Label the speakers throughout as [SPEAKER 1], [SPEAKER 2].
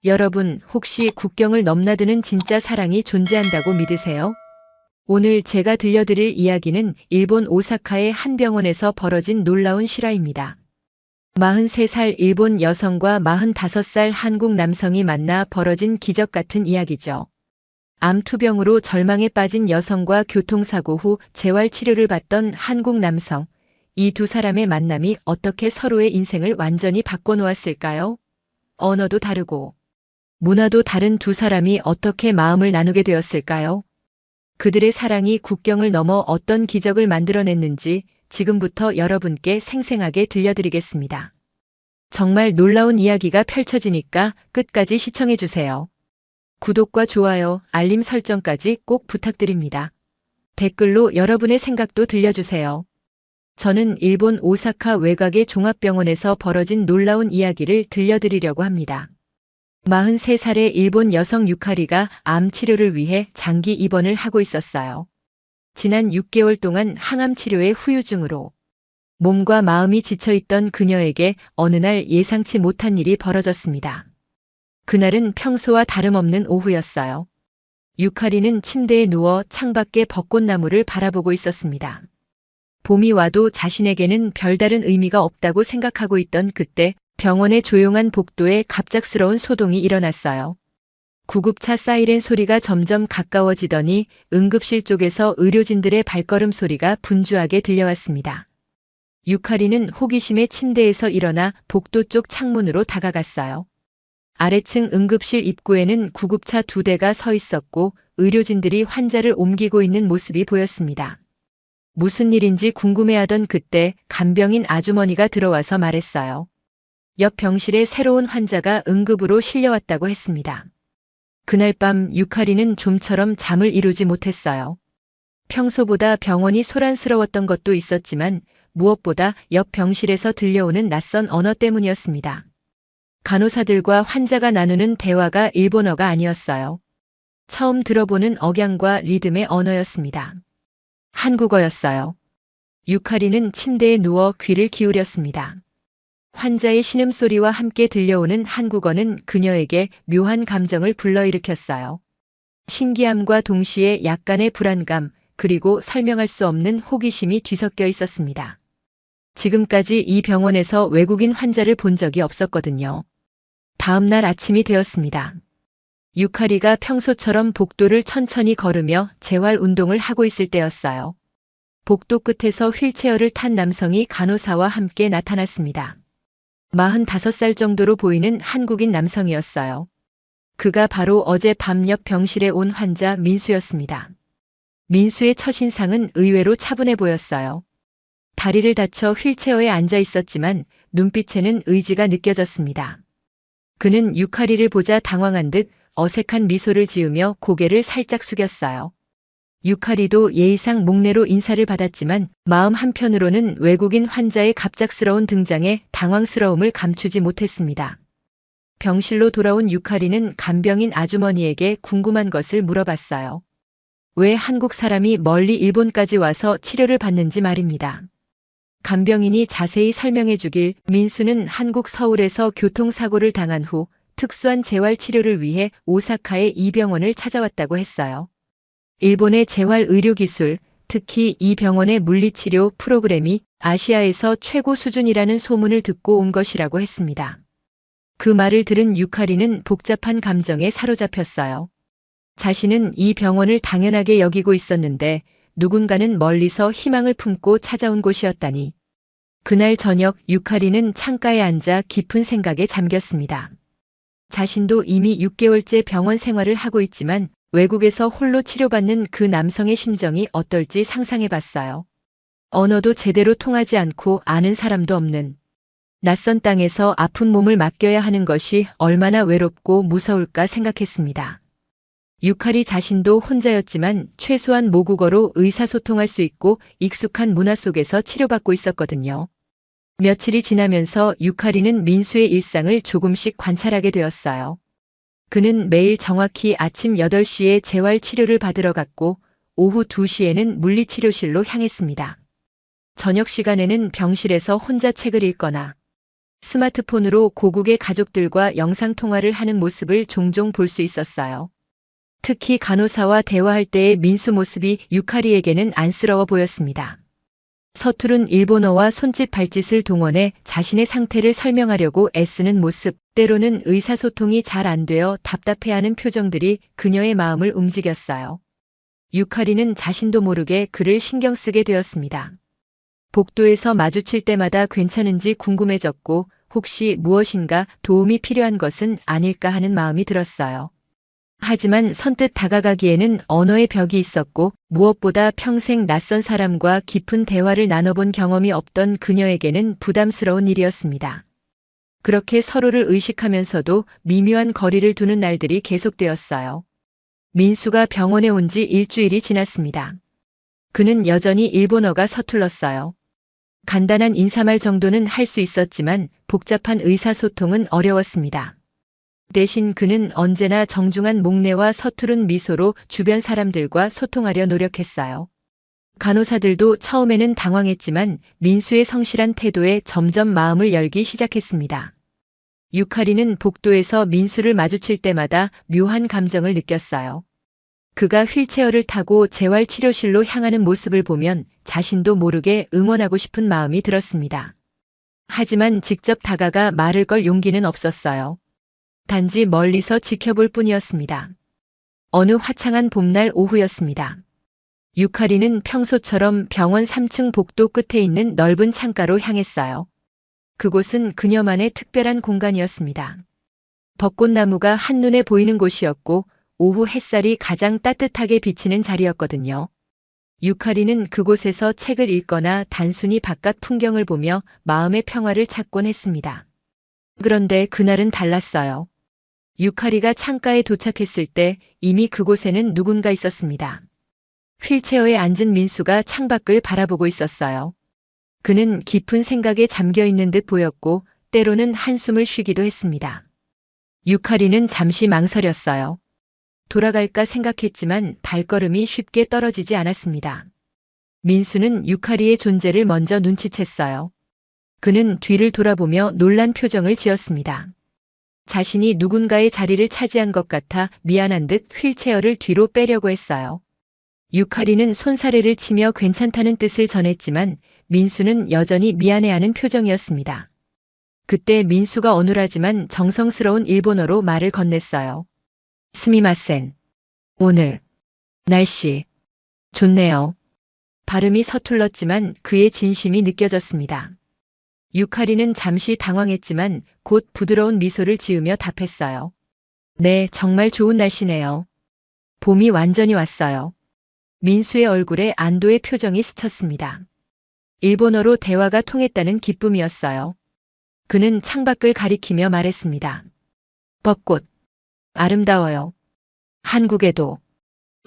[SPEAKER 1] 여러분, 혹시 국경을 넘나드는 진짜 사랑이 존재한다고 믿으세요? 오늘 제가 들려드릴 이야기는 일본 오사카의 한 병원에서 벌어진 놀라운 실화입니다. 43살 일본 여성과 45살 한국 남성이 만나 벌어진 기적 같은 이야기죠. 암 투병으로 절망에 빠진 여성과 교통사고 후 재활치료를 받던 한국 남성. 이 두 사람의 만남이 어떻게 서로의 인생을 완전히 바꿔놓았을까요? 언어도 다르고 문화도 다른 두 사람이 어떻게 마음을 나누게 되었을까요? 그들의 사랑이 국경을 넘어 어떤 기적을 만들어냈는지 지금부터 여러분께 생생하게 들려드리겠습니다. 정말 놀라운 이야기가 펼쳐지니까 끝까지 시청해주세요. 구독과 좋아요, 알림 설정까지 꼭 부탁드립니다. 댓글로 여러분의 생각도 들려주세요. 저는 일본 오사카 외곽의 종합병원에서 벌어진 놀라운 이야기를 들려드리려고 합니다. 43살의 일본 여성 유카리가 암 치료를 위해 장기 입원을 하고 있었어요. 지난 6개월 동안 항암 치료의 후유증으로 몸과 마음이 지쳐있던 그녀에게 어느 날 예상치 못한 일이 벌어졌습니다. 그날은 평소와 다름없는 오후였어요. 유카리는 침대에 누워 창밖의 벚꽃나무를 바라보고 있었습니다. 봄이 와도 자신에게는 별다른 의미가 없다고 생각하고 있던 그때 병원의 조용한 복도에 갑작스러운 소동이 일어났어요. 구급차 사이렌 소리가 점점 가까워지더니 응급실 쪽에서 의료진들의 발걸음 소리가 분주하게 들려왔습니다. 유카리는 호기심에 침대에서 일어나 복도 쪽 창문으로 다가갔어요. 아래층 응급실 입구에는 구급차 2대가 서 있었고 의료진들이 환자를 옮기고 있는 모습이 보였습니다. 무슨 일인지 궁금해하던 그때 간병인 아주머니가 들어와서 말했어요. 옆 병실에 새로운 환자가 응급으로 실려왔다고 했습니다. 그날 밤 유카리는 좀처럼 잠을 이루지 못했어요. 평소보다 병원이 소란스러웠던 것도 있었지만 무엇보다 옆 병실에서 들려오는 낯선 언어 때문이었습니다. 간호사들과 환자가 나누는 대화가 일본어가 아니었어요. 처음 들어보는 억양과 리듬의 언어였습니다. 한국어였어요. 유카리는 침대에 누워 귀를 기울였습니다. 환자의 신음소리와 함께 들려오는 한국어는 그녀에게 묘한 감정을 불러일으켰어요. 신기함과 동시에 약간의 불안감, 그리고 설명할 수 없는 호기심이 뒤섞여 있었습니다. 지금까지 이 병원에서 외국인 환자를 본 적이 없었거든요. 다음 날 아침이 되었습니다. 유카리가 평소처럼 복도를 천천히 걸으며 재활 운동을 하고 있을 때였어요. 복도 끝에서 휠체어를 탄 남성이 간호사와 함께 나타났습니다. 45살 정도로 보이는 한국인 남성이었어요. 그가 바로 어제 밤 옆 병실에 온 환자 민수였습니다. 민수의 첫인상은 의외로 차분해 보였어요. 다리를 다쳐 휠체어에 앉아 있었지만 눈빛에는 의지가 느껴졌습니다. 그는 유카리를 보자 당황한 듯 어색한 미소를 지으며 고개를 살짝 숙였어요. 유카리도 예의상 목례로 인사를 받았지만 마음 한편으로는 외국인 환자의 갑작스러운 등장에 당황스러움을 감추지 못했습니다. 병실로 돌아온 유카리는 간병인 아주머니에게 궁금한 것을 물어봤어요. 왜 한국 사람이 멀리 일본까지 와서 치료를 받는지 말입니다. 간병인이 자세히 설명해 주길 민수는 한국 서울에서 교통사고를 당한 후 특수한 재활치료를 위해 오사카의 이 병원을 찾아왔다고 했어요. 일본의 재활의료기술, 특히 이 병원의 물리치료 프로그램이 아시아에서 최고 수준이라는 소문을 듣고 온 것이라고 했습니다. 그 말을 들은 유카리는 복잡한 감정에 사로잡혔어요. 자신은 이 병원을 당연하게 여기고 있었는데 누군가는 멀리서 희망을 품고 찾아온 곳이었다니. 그날 저녁 유카리는 창가에 앉아 깊은 생각에 잠겼습니다. 자신도 이미 6개월째 병원 생활을 하고 있지만 외국에서 홀로 치료받는 그 남성의 심정이 어떨지 상상해봤어요. 언어도 제대로 통하지 않고 아는 사람도 없는 낯선 땅에서 아픈 몸을 맡겨야 하는 것이 얼마나 외롭고 무서울까 생각했습니다. 유카리 자신도 혼자였지만 최소한 모국어로 의사소통할 수 있고 익숙한 문화 속에서 치료받고 있었거든요. 며칠이 지나면서 유카리는 민수의 일상을 조금씩 관찰하게 되었어요. 그는 매일 정확히 아침 8시에 재활치료를 받으러 갔고 오후 2시에는 물리치료실로 향했습니다. 저녁 시간에는 병실에서 혼자 책을 읽거나 스마트폰으로 고국의 가족들과 영상통화를 하는 모습을 종종 볼 수 있었어요. 특히 간호사와 대화할 때의 민수 모습이 유카리에게는 안쓰러워 보였습니다. 서투른 일본어와 손짓 발짓을 동원해 자신의 상태를 설명하려고 애쓰는 모습, 때로는 의사소통이 잘 안 되어 답답해하는 표정들이 그녀의 마음을 움직였어요. 유카리는 자신도 모르게 그를 신경 쓰게 되었습니다. 복도에서 마주칠 때마다 괜찮은지 궁금해졌고 혹시 무엇인가 도움이 필요한 것은 아닐까 하는 마음이 들었어요. 하지만 선뜻 다가가기에는 언어의 벽이 있었고 무엇보다 평생 낯선 사람과 깊은 대화를 나눠본 경험이 없던 그녀에게는 부담스러운 일이었습니다. 그렇게 서로를 의식하면서도 미묘한 거리를 두는 날들이 계속되었어요. 민수가 병원에 온 지 일주일이 지났습니다. 그는 여전히 일본어가 서툴렀어요. 간단한 인사말 정도는 할 수 있었지만 복잡한 의사소통은 어려웠습니다. 대신 그는 언제나 정중한 목례와 서투른 미소로 주변 사람들과 소통하려 노력했어요. 간호사들도 처음에는 당황했지만 민수의 성실한 태도에 점점 마음을 열기 시작했습니다. 유카리는 복도에서 민수를 마주칠 때마다 묘한 감정을 느꼈어요. 그가 휠체어를 타고 재활치료실로 향하는 모습을 보면 자신도 모르게 응원하고 싶은 마음이 들었습니다. 하지만 직접 다가가 말을 걸 용기는 없었어요. 단지 멀리서 지켜볼 뿐이었습니다. 어느 화창한 봄날 오후였습니다. 유카리는 평소처럼 병원 3층 복도 끝에 있는 넓은 창가로 향했어요. 그곳은 그녀만의 특별한 공간이었습니다. 벚꽃나무가 한눈에 보이는 곳이었고 오후 햇살이 가장 따뜻하게 비치는 자리였거든요. 유카리는 그곳에서 책을 읽거나 단순히 바깥 풍경을 보며 마음의 평화를 찾곤 했습니다. 그런데 그날은 달랐어요. 유카리가 창가에 도착했을 때 이미 그곳에는 누군가 있었습니다. 휠체어에 앉은 민수가 창밖을 바라보고 있었어요. 그는 깊은 생각에 잠겨 있는 듯 보였고 때로는 한숨을 쉬기도 했습니다. 유카리는 잠시 망설였어요. 돌아갈까 생각했지만 발걸음이 쉽게 떨어지지 않았습니다. 민수는 유카리의 존재를 먼저 눈치챘어요. 그는 뒤를 돌아보며 놀란 표정을 지었습니다. 자신이 누군가의 자리를 차지한 것 같아 미안한 듯 휠체어를 뒤로 빼려고 했어요. 유카리는 손사래를 치며 괜찮다는 뜻을 전했지만 민수는 여전히 미안해하는 표정이었습니다. 그때 민수가 어눌하지만 정성스러운 일본어로 말을 건넸어요. 스미마센. 오늘 날씨 좋네요. 발음이 서툴렀지만 그의 진심이 느껴졌습니다. 유카리는 잠시 당황했지만 곧 부드러운 미소를 지으며 답했어요. 네, 정말 좋은 날씨네요. 봄이 완전히 왔어요. 민수의 얼굴에 안도의 표정이 스쳤습니다. 일본어로 대화가 통했다는 기쁨이었어요. 그는 창밖을 가리키며 말했습니다. 벚꽃. 아름다워요. 한국에도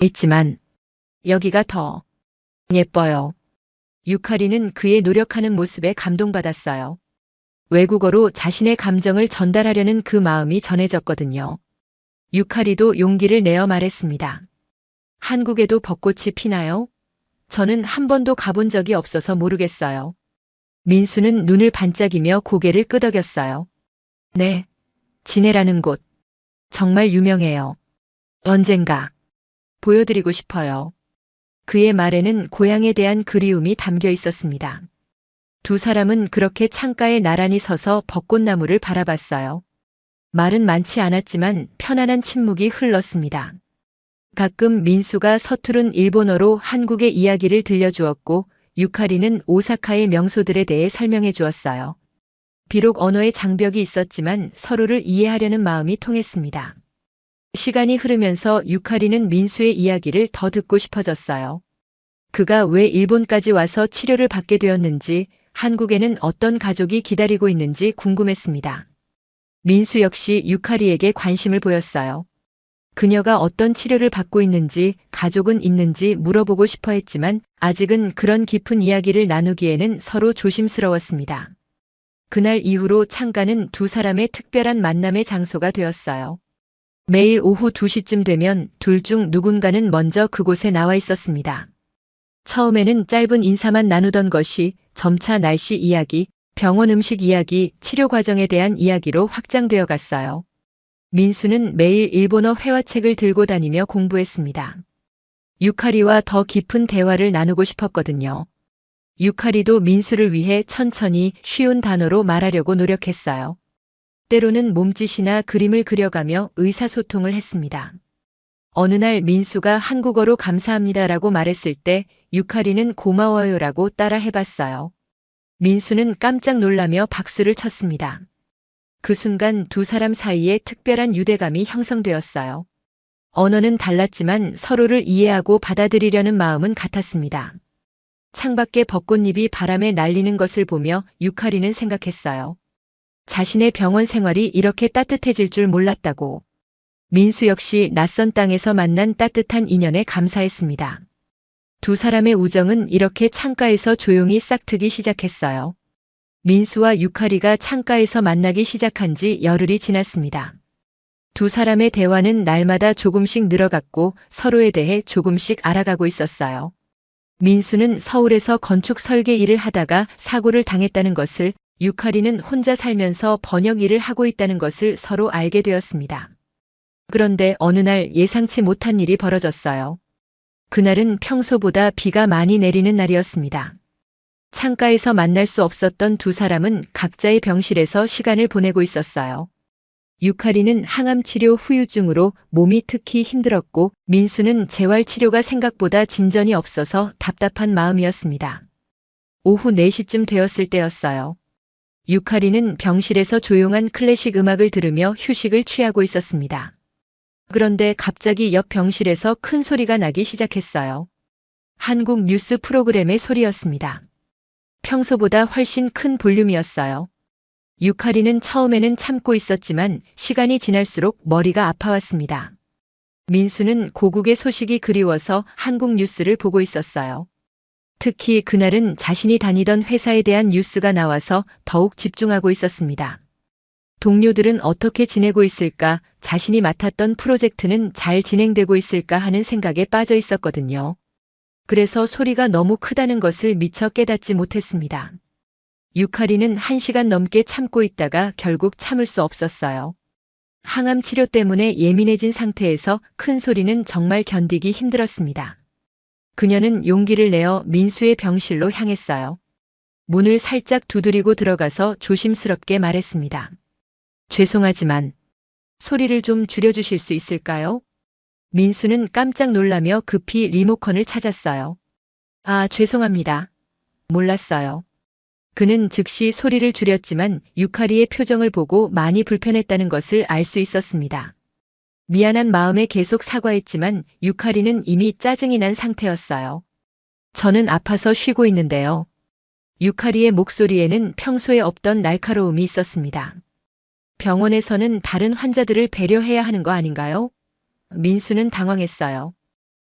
[SPEAKER 1] 있지만 여기가 더 예뻐요. 유카리는 그의 노력하는 모습에 감동받았어요. 외국어로 자신의 감정을 전달하려는 그 마음이 전해졌거든요. 유카리도 용기를 내어 말했습니다. 한국에도 벚꽃이 피나요? 저는 한 번도 가본 적이 없어서 모르겠어요. 민수는 눈을 반짝이며 고개를 끄덕였어요. 네, 지네라는 곳. 정말 유명해요. 언젠가 보여드리고 싶어요. 그의 말에는 고향에 대한 그리움이 담겨 있었습니다. 두 사람은 그렇게 창가에 나란히 서서 벚꽃나무를 바라봤어요. 말은 많지 않았지만 편안한 침묵이 흘렀습니다. 가끔 민수가 서투른 일본어로 한국의 이야기를 들려주었고 유카리는 오사카의 명소들에 대해 설명해 주었어요. 비록 언어의 장벽이 있었지만 서로를 이해하려는 마음이 통했습니다. 시간이 흐르면서 유카리는 민수의 이야기를 더 듣고 싶어졌어요. 그가 왜 일본까지 와서 치료를 받게 되었는지, 한국에는 어떤 가족이 기다리고 있는지 궁금했습니다. 민수 역시 유카리에게 관심을 보였어요. 그녀가 어떤 치료를 받고 있는지, 가족은 있는지 물어보고 싶어 했지만 아직은 그런 깊은 이야기를 나누기에는 서로 조심스러웠습니다. 그날 이후로 창가는 두 사람의 특별한 만남의 장소가 되었어요. 매일 오후 2시쯤 되면 둘 중 누군가는 먼저 그곳에 나와 있었습니다. 처음에는 짧은 인사만 나누던 것이 점차 날씨 이야기, 병원 음식 이야기, 치료 과정에 대한 이야기로 확장되어 갔어요. 민수는 매일 일본어 회화책을 들고 다니며 공부했습니다. 유카리와 더 깊은 대화를 나누고 싶었거든요. 유카리도 민수를 위해 천천히 쉬운 단어로 말하려고 노력했어요. 때로는 몸짓이나 그림을 그려가며 의사소통을 했습니다. 어느 날 민수가 한국어로 감사합니다라고 말했을 때 유카리는 고마워요라고 따라 해봤어요. 민수는 깜짝 놀라며 박수를 쳤습니다. 그 순간 두 사람 사이에 특별한 유대감이 형성되었어요. 언어는 달랐지만 서로를 이해하고 받아들이려는 마음은 같았습니다. 창밖에 벚꽃잎이 바람에 날리는 것을 보며 유카리는 생각했어요. 자신의 병원 생활이 이렇게 따뜻해질 줄 몰랐다고. 민수 역시 낯선 땅에서 만난 따뜻한 인연에 감사했습니다. 두 사람의 우정은 이렇게 창가에서 조용히 싹트기 시작했어요. 민수와 유카리가 창가에서 만나기 시작한 지 열흘이 지났습니다. 두 사람의 대화는 날마다 조금씩 늘어갔고 서로에 대해 조금씩 알아가고 있었어요. 민수는 서울에서 건축 설계 일을 하다가 사고를 당했다는 것을, 유카리는 혼자 살면서 번역 일을 하고 있다는 것을 서로 알게 되었습니다. 그런데 어느 날 예상치 못한 일이 벌어졌어요. 그날은 평소보다 비가 많이 내리는 날이었습니다. 창가에서 만날 수 없었던 두 사람은 각자의 병실에서 시간을 보내고 있었어요. 유카리는 항암 치료 후유증으로 몸이 특히 힘들었고 민수는 재활 치료가 생각보다 진전이 없어서 답답한 마음이었습니다. 오후 4시쯤 되었을 때였어요. 유카리는 병실에서 조용한 클래식 음악을 들으며 휴식을 취하고 있었습니다. 그런데 갑자기 옆 병실에서 큰 소리가 나기 시작했어요. 한국 뉴스 프로그램의 소리였습니다. 평소보다 훨씬 큰 볼륨이었어요. 유카리는 처음에는 참고 있었지만 시간이 지날수록 머리가 아파왔습니다. 민수는 고국의 소식이 그리워서 한국 뉴스를 보고 있었어요. 특히 그날은 자신이 다니던 회사에 대한 뉴스가 나와서 더욱 집중하고 있었습니다. 동료들은 어떻게 지내고 있을까, 자신이 맡았던 프로젝트는 잘 진행되고 있을까 하는 생각에 빠져 있었거든요. 그래서 소리가 너무 크다는 것을 미처 깨닫지 못했습니다. 유카리는 1시간 넘게 참고 있다가 결국 참을 수 없었어요. 항암 치료 때문에 예민해진 상태에서 큰 소리는 정말 견디기 힘들었습니다. 그녀는 용기를 내어 민수의 병실로 향했어요. 문을 살짝 두드리고 들어가서 조심스럽게 말했습니다. 죄송하지만 소리를 좀 줄여주실 수 있을까요? 민수는 깜짝 놀라며 급히 리모컨을 찾았어요. 아, 죄송합니다. 몰랐어요. 그는 즉시 소리를 줄였지만 유카리의 표정을 보고 많이 불편했다는 것을 알 수 있었습니다. 미안한 마음에 계속 사과했지만 유카리는 이미 짜증이 난 상태였어요. 저는 아파서 쉬고 있는데요. 유카리의 목소리에는 평소에 없던 날카로움이 있었습니다. 병원에서는 다른 환자들을 배려해야 하는 거 아닌가요? 민수는 당황했어요.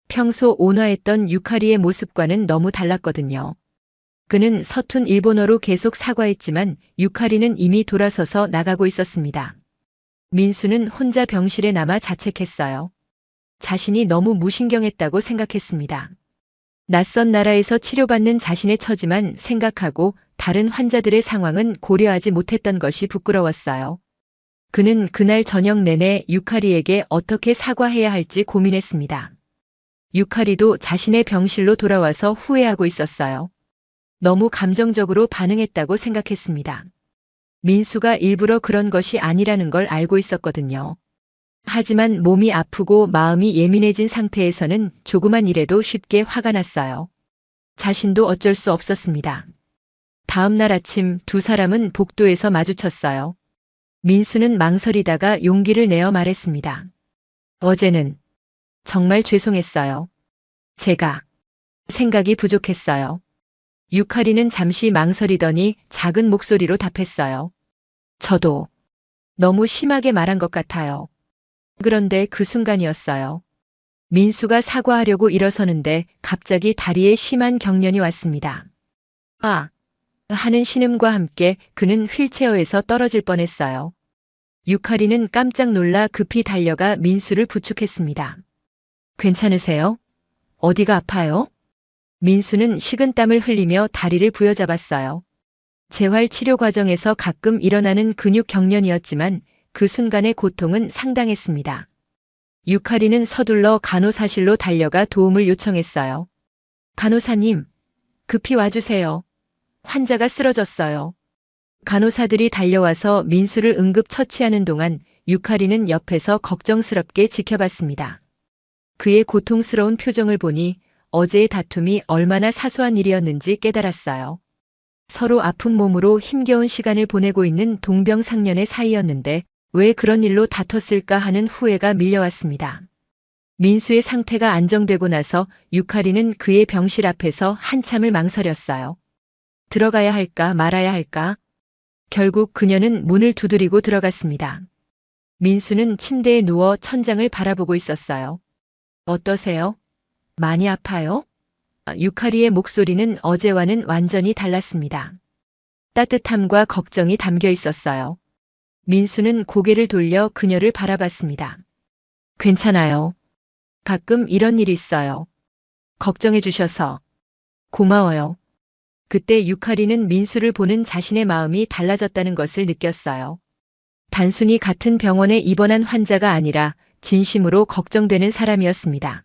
[SPEAKER 1] 평소 온화했던 유카리의 모습과는 너무 달랐거든요. 그는 서툰 일본어로 계속 사과했지만 유카리는 이미 돌아서서 나가고 있었습니다. 민수는 혼자 병실에 남아 자책했어요. 자신이 너무 무신경했다고 생각했습니다. 낯선 나라에서 치료받는 자신의 처지만 생각하고 다른 환자들의 상황은 고려하지 못했던 것이 부끄러웠어요. 그는 그날 저녁 내내 유카리에게 어떻게 사과해야 할지 고민했습니다. 유카리도 자신의 병실로 돌아와서 후회하고 있었어요. 너무 감정적으로 반응했다고 생각했습니다. 민수가 일부러 그런 것이 아니라는 걸 알고 있었거든요. 하지만 몸이 아프고 마음이 예민해진 상태에서는 조그만 일에도 쉽게 화가 났어요. 자신도 어쩔 수 없었습니다. 다음 날 아침 두 사람은 복도에서 마주쳤어요. 민수는 망설이다가 용기를 내어 말했습니다. 어제는 정말 죄송했어요. 제가 생각이 부족했어요. 유카리는 잠시 망설이더니 작은 목소리로 답했어요. 저도 너무 심하게 말한 것 같아요. 그런데 그 순간이었어요. 민수가 사과하려고 일어서는데 갑자기 다리에 심한 경련이 왔습니다. 아! 하는 신음과 함께 그는 휠체어에서 떨어질 뻔했어요. 유카리는 깜짝 놀라 급히 달려가 민수를 부축했습니다. 괜찮으세요? 어디가 아파요? 민수는 식은땀을 흘리며 다리를 부여잡았어요. 재활 치료 과정에서 가끔 일어나는 근육 경련이었지만 그 순간의 고통은 상당했습니다. 유카리는 서둘러 간호사실로 달려가 도움을 요청했어요. 간호사님, 급히 와주세요. 환자가 쓰러졌어요. 간호사들이 달려와서 민수를 응급 처치하는 동안 유카리는 옆에서 걱정스럽게 지켜봤습니다. 그의 고통스러운 표정을 보니 어제의 다툼이 얼마나 사소한 일이었는지 깨달았어요. 서로 아픈 몸으로 힘겨운 시간을 보내고 있는 동병상련의 사이였는데 왜 그런 일로 다퉜을까 하는 후회가 밀려왔습니다. 민수의 상태가 안정되고 나서 유카리는 그의 병실 앞에서 한참을 망설였어요. 들어가야 할까 말아야 할까? 결국 그녀는 문을 두드리고 들어갔습니다. 민수는 침대에 누워 천장을 바라보고 있었어요. 어떠세요? 많이 아파요? 유카리의 목소리는 어제와는 완전히 달랐습니다. 따뜻함과 걱정이 담겨 있었어요. 민수는 고개를 돌려 그녀를 바라봤습니다. 괜찮아요. 가끔 이런 일이 있어요. 걱정해 주셔서 고마워요. 그때 유카리는 민수를 보는 자신의 마음이 달라졌다는 것을 느꼈어요. 단순히 같은 병원에 입원한 환자가 아니라 진심으로 걱정되는 사람이었습니다.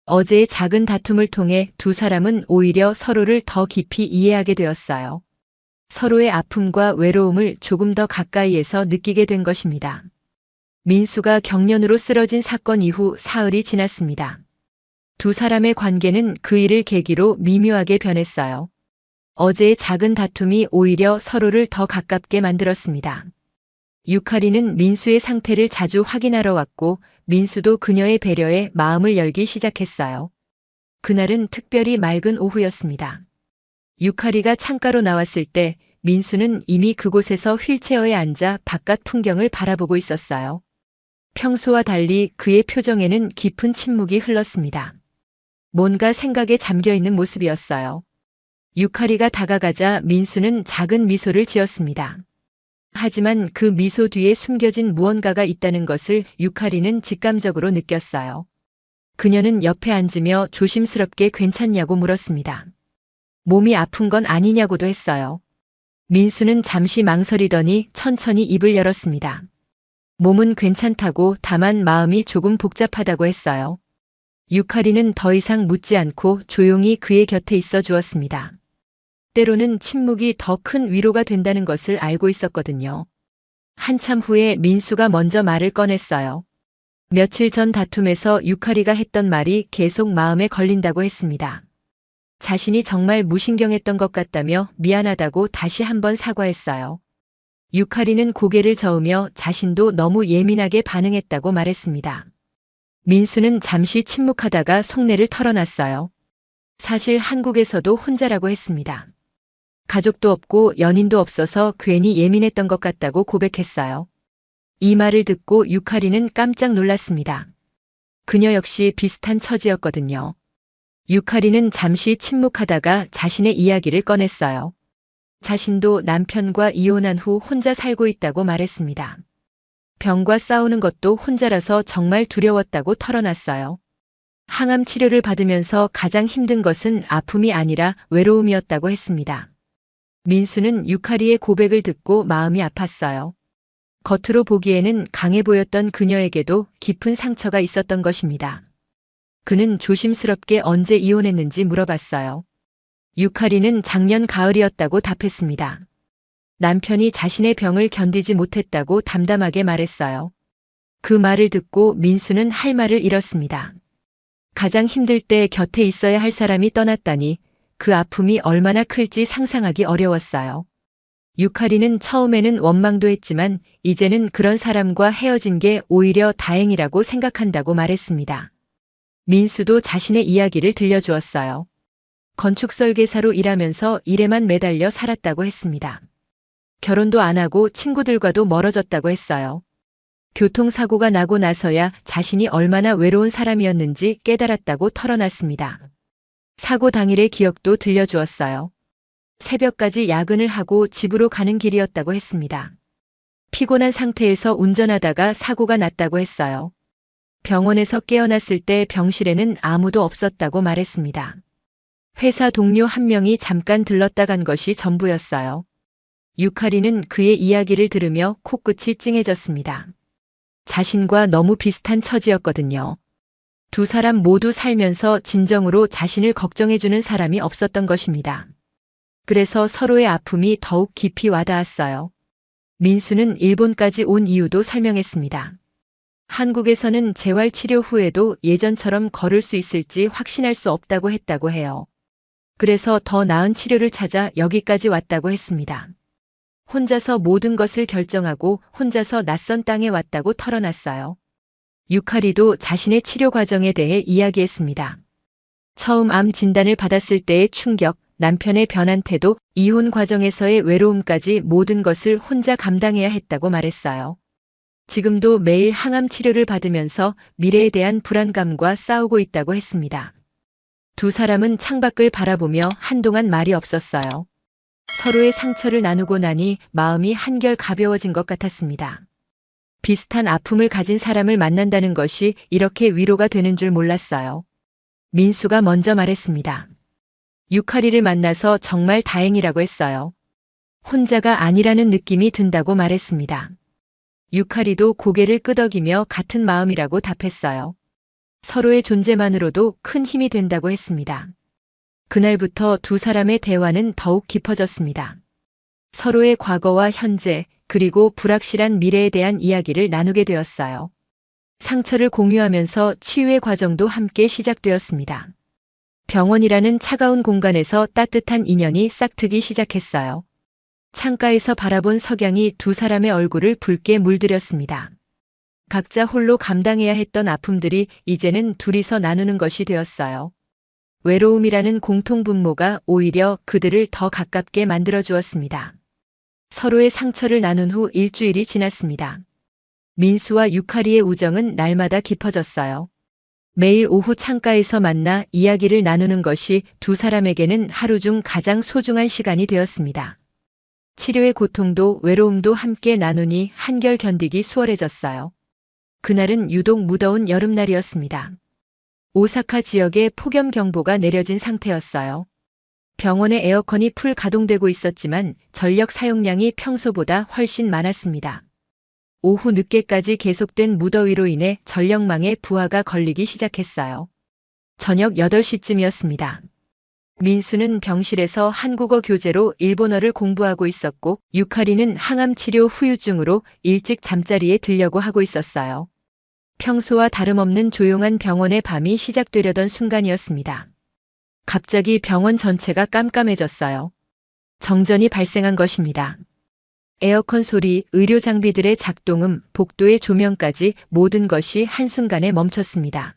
[SPEAKER 1] 어제의 작은 다툼을 통해 두 사람은 오히려 서로를 더 깊이 이해하게 되었어요. 서로의 아픔과 외로움을 조금 더 가까이에서 느끼게 된 것입니다. 민수가 경련으로 쓰러진 사건 이후 사흘이 지났습니다. 두 사람의 관계는 그 일을 계기로 미묘하게 변했어요. 어제의 작은 다툼이 오히려 서로를 더 가깝게 만들었습니다. 유카리는 민수의 상태를 자주 확인하러 왔고 민수도 그녀의 배려에 마음을 열기 시작했어요. 그날은 특별히 맑은 오후였습니다. 유카리가 창가로 나왔을 때 민수는 이미 그곳에서 휠체어에 앉아 바깥 풍경을 바라보고 있었어요. 평소와 달리 그의 표정에는 깊은 침묵이 흘렀습니다. 뭔가 생각에 잠겨 있는 모습이었어요. 유카리가 다가가자 민수는 작은 미소를 지었습니다. 하지만 그 미소 뒤에 숨겨진 무언가가 있다는 것을 유카리는 직감적으로 느꼈어요. 그녀는 옆에 앉으며 조심스럽게 괜찮냐고 물었습니다. 몸이 아픈 건 아니냐고도 했어요. 민수는 잠시 망설이더니 천천히 입을 열었습니다. 몸은 괜찮다고 다만 마음이 조금 복잡하다고 했어요. 유카리는 더 이상 묻지 않고 조용히 그의 곁에 있어 주었습니다. 때로는 침묵이 더 큰 위로가 된다는 것을 알고 있었거든요. 한참 후에 민수가 먼저 말을 꺼냈어요. 며칠 전 다툼에서 유카리가 했던 말이 계속 마음에 걸린다고 했습니다. 자신이 정말 무신경했던 것 같다며 미안하다고 다시 한번 사과했어요. 유카리는 고개를 저으며 자신도 너무 예민하게 반응했다고 말했습니다. 민수는 잠시 침묵하다가 속내를 털어놨어요. 사실 한국에서도 혼자라고 했습니다. 가족도 없고 연인도 없어서 괜히 예민했던 것 같다고 고백했어요. 이 말을 듣고 유카리는 깜짝 놀랐습니다. 그녀 역시 비슷한 처지였거든요. 유카리는 잠시 침묵하다가 자신의 이야기를 꺼냈어요. 자신도 남편과 이혼한 후 혼자 살고 있다고 말했습니다. 병과 싸우는 것도 혼자라서 정말 두려웠다고 털어놨어요. 항암 치료를 받으면서 가장 힘든 것은 아픔이 아니라 외로움이었다고 했습니다. 민수는 유카리의 고백을 듣고 마음이 아팠어요. 겉으로 보기에는 강해 보였던 그녀에게도 깊은 상처가 있었던 것입니다. 그는 조심스럽게 언제 이혼했는지 물어봤어요. 유카리는 작년 가을이었다고 답했습니다. 남편이 자신의 병을 견디지 못했다고 담담하게 말했어요. 그 말을 듣고 민수는 할 말을 잃었습니다. 가장 힘들 때 곁에 있어야 할 사람이 떠났다니 그 아픔이 얼마나 클지 상상하기 어려웠어요. 유카리는 처음에는 원망도 했지만 이제는 그런 사람과 헤어진 게 오히려 다행이라고 생각한다고 말했습니다. 민수도 자신의 이야기를 들려주었어요. 건축 설계사로 일하면서 일에만 매달려 살았다고 했습니다. 결혼도 안 하고 친구들과도 멀어졌다고 했어요. 교통사고가 나고 나서야 자신이 얼마나 외로운 사람이었는지 깨달았다고 털어놨습니다. 사고 당일의 기억도 들려주었어요. 새벽까지 야근을 하고 집으로 가는 길이었다고 했습니다. 피곤한 상태에서 운전하다가 사고가 났다고 했어요. 병원에서 깨어났을 때 병실에는 아무도 없었다고 말했습니다. 회사 동료 한 명이 잠깐 들렀다 간 것이 전부였어요. 유카리는 그의 이야기를 들으며 코끝이 찡해졌습니다. 자신과 너무 비슷한 처지였거든요. 두 사람 모두 살면서 진정으로 자신을 걱정해주는 사람이 없었던 것입니다. 그래서 서로의 아픔이 더욱 깊이 와닿았어요. 민수는 일본까지 온 이유도 설명했습니다. 한국에서는 재활치료 후에도 예전처럼 걸을 수 있을지 확신할 수 없다고 했다고 해요. 그래서 더 나은 치료를 찾아 여기까지 왔다고 했습니다. 혼자서 모든 것을 결정하고 혼자서 낯선 땅에 왔다고 털어놨어요. 유카리도 자신의 치료 과정에 대해 이야기했습니다. 처음 암 진단을 받았을 때의 충격, 남편의 변한 태도, 이혼 과정에서의 외로움까지 모든 것을 혼자 감당해야 했다고 말했어요. 지금도 매일 항암 치료를 받으면서 미래에 대한 불안감과 싸우고 있다고 했습니다. 두 사람은 창밖을 바라보며 한동안 말이 없었어요. 서로의 상처를 나누고 나니 마음이 한결 가벼워진 것 같았습니다. 비슷한 아픔을 가진 사람을 만난다는 것이 이렇게 위로가 되는 줄 몰랐어요. 민수가 먼저 말했습니다. 유카리를 만나서 정말 다행이라고 했어요. 혼자가 아니라는 느낌이 든다고 말했습니다. 유카리도 고개를 끄덕이며 같은 마음이라고 답했어요. 서로의 존재만으로도 큰 힘이 된다고 했습니다. 그날부터 두 사람의 대화는 더욱 깊어졌습니다. 서로의 과거와 현재, 그리고 불확실한 미래에 대한 이야기를 나누게 되었어요. 상처를 공유하면서 치유의 과정도 함께 시작되었습니다. 병원이라는 차가운 공간에서 따뜻한 인연이 싹트기 시작했어요. 창가에서 바라본 석양이 두 사람의 얼굴을 붉게 물들였습니다. 각자 홀로 감당해야 했던 아픔들이 이제는 둘이서 나누는 것이 되었어요. 외로움이라는 공통분모가 오히려 그들을 더 가깝게 만들어 주었습니다. 서로의 상처를 나눈 후 일주일이 지났습니다. 민수와 유카리의 우정은 날마다 깊어졌어요. 매일 오후 창가에서 만나 이야기를 나누는 것이 두 사람에게는 하루 중 가장 소중한 시간이 되었습니다. 치료의 고통도 외로움도 함께 나누니 한결 견디기 수월해졌어요. 그날은 유독 무더운 여름날이었습니다. 오사카 지역에 폭염경보가 내려진 상태였어요. 병원의 에어컨이 풀 가동되고 있었지만 전력 사용량이 평소보다 훨씬 많았습니다. 오후 늦게까지 계속된 무더위로 인해 전력망에 부하가 걸리기 시작했어요. 저녁 8시쯤이었습니다. 민수는 병실에서 한국어 교재로 일본어를 공부하고 있었고 유카리는 항암 치료 후유증으로 일찍 잠자리에 들려고 하고 있었어요. 평소와 다름없는 조용한 병원의 밤이 시작되려던 순간이었습니다. 갑자기 병원 전체가 깜깜해졌어요. 정전이 발생한 것입니다. 에어컨 소리, 의료 장비들의 작동음, 복도의 조명까지 모든 것이 한순간에 멈췄습니다.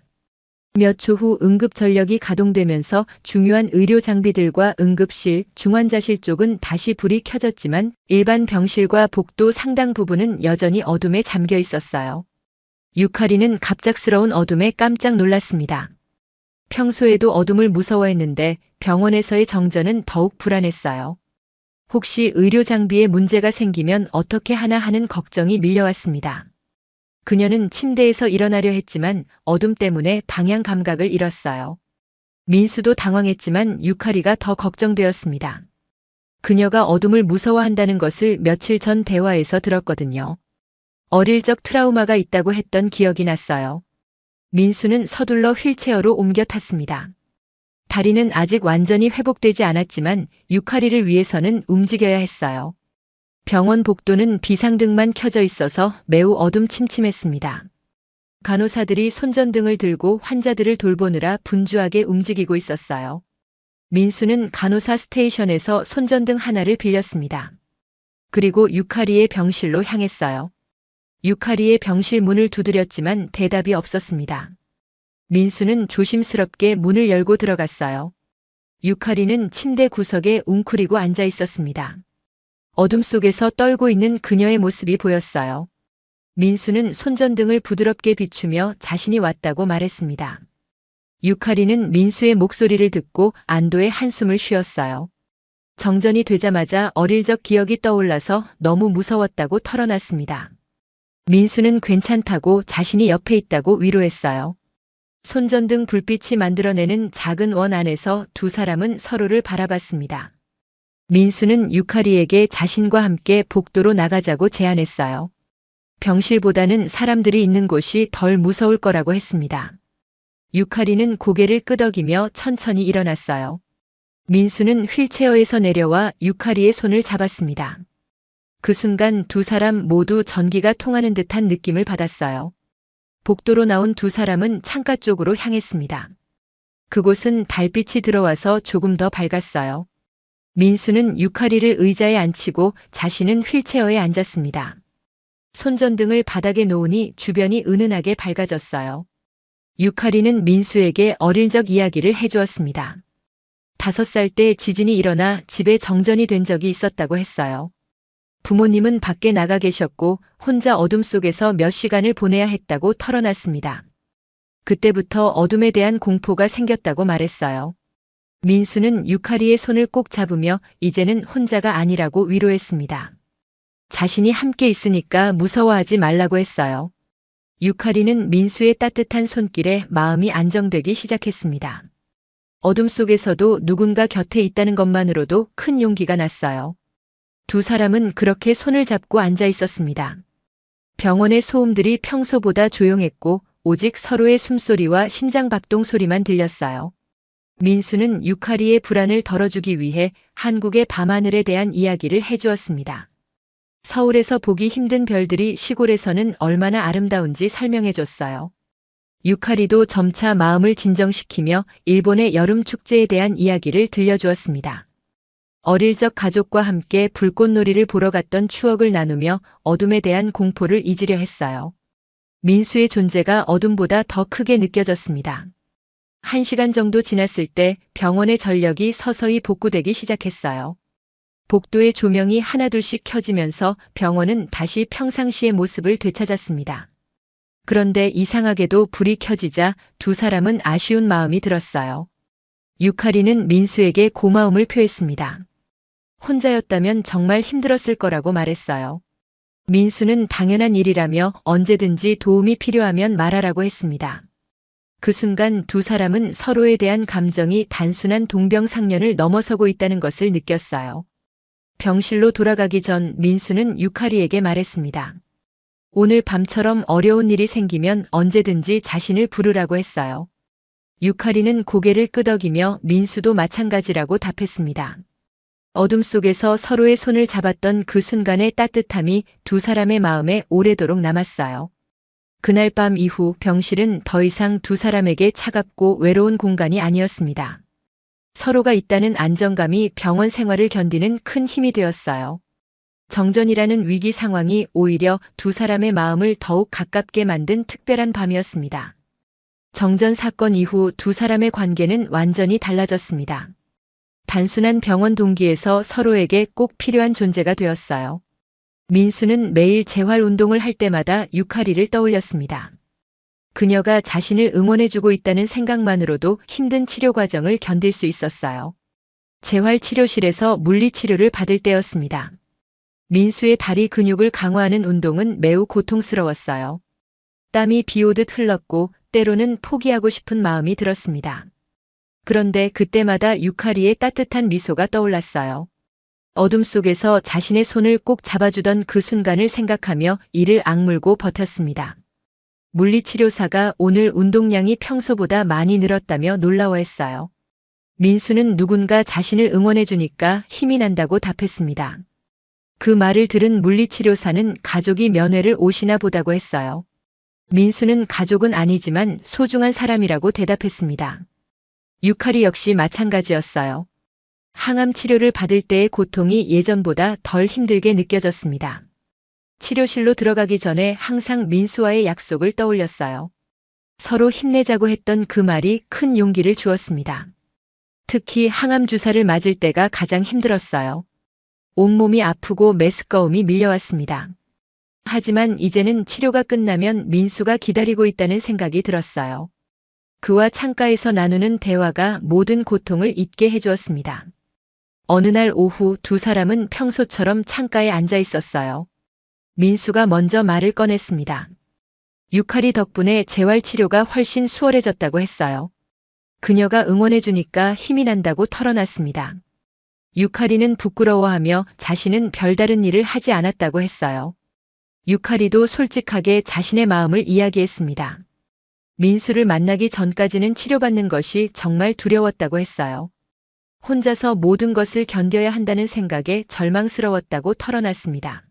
[SPEAKER 1] 몇 초 후 응급 전력이 가동되면서 중요한 의료 장비들과 응급실, 중환자실 쪽은 다시 불이 켜졌지만 일반 병실과 복도 상당 부분은 여전히 어둠에 잠겨 있었어요. 유카리는 갑작스러운 어둠에 깜짝 놀랐습니다. 평소에도 어둠을 무서워했는데 병원에서의 정전은 더욱 불안했어요. 혹시 의료 장비에 문제가 생기면 어떻게 하나 하는 걱정이 밀려왔습니다. 그녀는 침대에서 일어나려 했지만 어둠 때문에 방향 감각을 잃었어요. 민수도 당황했지만 유카리가 더 걱정되었습니다. 그녀가 어둠을 무서워한다는 것을 며칠 전 대화에서 들었거든요. 어릴 적 트라우마가 있다고 했던 기억이 났어요. 민수는 서둘러 휠체어로 옮겨 탔습니다. 다리는 아직 완전히 회복되지 않았지만 유카리를 위해서는 움직여야 했어요. 병원 복도는 비상등만 켜져 있어서 매우 어둠침침했습니다. 간호사들이 손전등을 들고 환자들을 돌보느라 분주하게 움직이고 있었어요. 민수는 간호사 스테이션에서 손전등 하나를 빌렸습니다. 그리고 유카리의 병실로 향했어요. 유카리의 병실 문을 두드렸지만 대답이 없었습니다. 민수는 조심스럽게 문을 열고 들어갔어요. 유카리는 침대 구석에 웅크리고 앉아 있었습니다. 어둠 속에서 떨고 있는 그녀의 모습이 보였어요. 민수는 손전등을 부드럽게 비추며 자신이 왔다고 말했습니다. 유카리는 민수의 목소리를 듣고 안도의 한숨을 쉬었어요. 정전이 되자마자 어릴 적 기억이 떠올라서 너무 무서웠다고 털어놨습니다. 민수는 괜찮다고 자신이 옆에 있다고 위로했어요. 손전등 불빛이 만들어내는 작은 원 안에서 두 사람은 서로를 바라봤습니다. 민수는 유카리에게 자신과 함께 복도로 나가자고 제안했어요. 병실보다는 사람들이 있는 곳이 덜 무서울 거라고 했습니다. 유카리는 고개를 끄덕이며 천천히 일어났어요. 민수는 휠체어에서 내려와 유카리의 손을 잡았습니다. 그 순간 두 사람 모두 전기가 통하는 듯한 느낌을 받았어요. 복도로 나온 두 사람은 창가 쪽으로 향했습니다. 그곳은 달빛이 들어와서 조금 더 밝았어요. 민수는 유카리를 의자에 앉히고 자신은 휠체어에 앉았습니다. 손전등을 바닥에 놓으니 주변이 은은하게 밝아졌어요. 유카리는 민수에게 어릴 적 이야기를 해주었습니다. 5살 때 지진이 일어나 집에 정전이 된 적이 있었다고 했어요. 부모님은 밖에 나가 계셨고 혼자 어둠 속에서 몇 시간을 보내야 했다고 털어놨습니다. 그때부터 어둠에 대한 공포가 생겼다고 말했어요. 민수는 유카리의 손을 꼭 잡으며 이제는 혼자가 아니라고 위로했습니다. 자신이 함께 있으니까 무서워하지 말라고 했어요. 유카리는 민수의 따뜻한 손길에 마음이 안정되기 시작했습니다. 어둠 속에서도 누군가 곁에 있다는 것만으로도 큰 용기가 났어요. 두 사람은 그렇게 손을 잡고 앉아 있었습니다. 병원의 소음들이 평소보다 조용했고 오직 서로의 숨소리와 심장박동 소리만 들렸어요. 민수는 유카리의 불안을 덜어주기 위해 한국의 밤하늘에 대한 이야기를 해주었습니다. 서울에서 보기 힘든 별들이 시골에서는 얼마나 아름다운지 설명해줬어요. 유카리도 점차 마음을 진정시키며 일본의 여름 축제에 대한 이야기를 들려주었습니다. 어릴 적 가족과 함께 불꽃놀이를 보러 갔던 추억을 나누며 어둠에 대한 공포를 잊으려 했어요. 민수의 존재가 어둠보다 더 크게 느껴졌습니다. 1시간 정도 지났을 때 병원의 전력이 서서히 복구되기 시작했어요. 복도의 조명이 하나둘씩 켜지면서 병원은 다시 평상시의 모습을 되찾았습니다. 그런데 이상하게도 불이 켜지자 두 사람은 아쉬운 마음이 들었어요. 유카리는 민수에게 고마움을 표했습니다. 혼자였다면 정말 힘들었을 거라고 말했어요. 민수는 당연한 일이라며 언제든지 도움이 필요하면 말하라고 했습니다. 그 순간 두 사람은 서로에 대한 감정이 단순한 동병상련을 넘어서고 있다는 것을 느꼈어요. 병실로 돌아가기 전 민수는 유카리에게 말했습니다. 오늘 밤처럼 어려운 일이 생기면 언제든지 자신을 부르라고 했어요. 유카리는 고개를 끄덕이며 민수도 마찬가지라고 답했습니다. 어둠 속에서 서로의 손을 잡았던 그 순간의 따뜻함이 두 사람의 마음에 오래도록 남았어요. 그날 밤 이후 병실은 더 이상 두 사람에게 차갑고 외로운 공간이 아니었습니다. 서로가 있다는 안정감이 병원 생활을 견디는 큰 힘이 되었어요. 정전이라는 위기 상황이 오히려 두 사람의 마음을 더욱 가깝게 만든 특별한 밤이었습니다. 정전 사건 이후 두 사람의 관계는 완전히 달라졌습니다. 단순한 병원 동기에서 서로에게 꼭 필요한 존재가 되었어요. 민수는 매일 재활 운동을 할 때마다 유카리를 떠올렸습니다. 그녀가 자신을 응원해주고 있다는 생각만으로도 힘든 치료 과정을 견딜 수 있었어요. 재활치료실에서 물리치료를 받을 때였습니다. 민수의 다리 근육을 강화하는 운동은 매우 고통스러웠어요. 땀이 비오듯 흘렀고 때로는 포기하고 싶은 마음이 들었습니다. 그런데 그때마다 유카리의 따뜻한 미소가 떠올랐어요. 어둠 속에서 자신의 손을 꼭 잡아주던 그 순간을 생각하며 이를 악물고 버텼습니다. 물리치료사가 오늘 운동량이 평소보다 많이 늘었다며 놀라워했어요. 민수는 누군가 자신을 응원해주니까 힘이 난다고 답했습니다. 그 말을 들은 물리치료사는 가족이 면회를 오시나 보다고 했어요. 민수는 가족은 아니지만 소중한 사람이라고 대답했습니다. 유카리 역시 마찬가지였어요. 항암 치료를 받을 때의 고통이 예전보다 덜 힘들게 느껴졌습니다. 치료실로 들어가기 전에 항상 민수와의 약속을 떠올렸어요. 서로 힘내자고 했던 그 말이 큰 용기를 주었습니다. 특히 항암 주사를 맞을 때가 가장 힘들었어요. 온몸이 아프고 메스꺼움이 밀려왔습니다. 하지만 이제는 치료가 끝나면 민수가 기다리고 있다는 생각이 들었어요. 그와 창가에서 나누는 대화가 모든 고통을 잊게 해주었습니다. 어느 날 오후 두 사람은 평소처럼 창가에 앉아 있었어요. 민수가 먼저 말을 꺼냈습니다. 유카리 덕분에 재활치료가 훨씬 수월해졌다고 했어요. 그녀가 응원해주니까 힘이 난다고 털어놨습니다. 유카리는 부끄러워하며 자신은 별다른 일을 하지 않았다고 했어요. 유카리도 솔직하게 자신의 마음을 이야기했습니다. 민수를 만나기 전까지는 치료받는 것이 정말 두려웠다고 했어요. 혼자서 모든 것을 견뎌야 한다는 생각에 절망스러웠다고 털어놨습니다.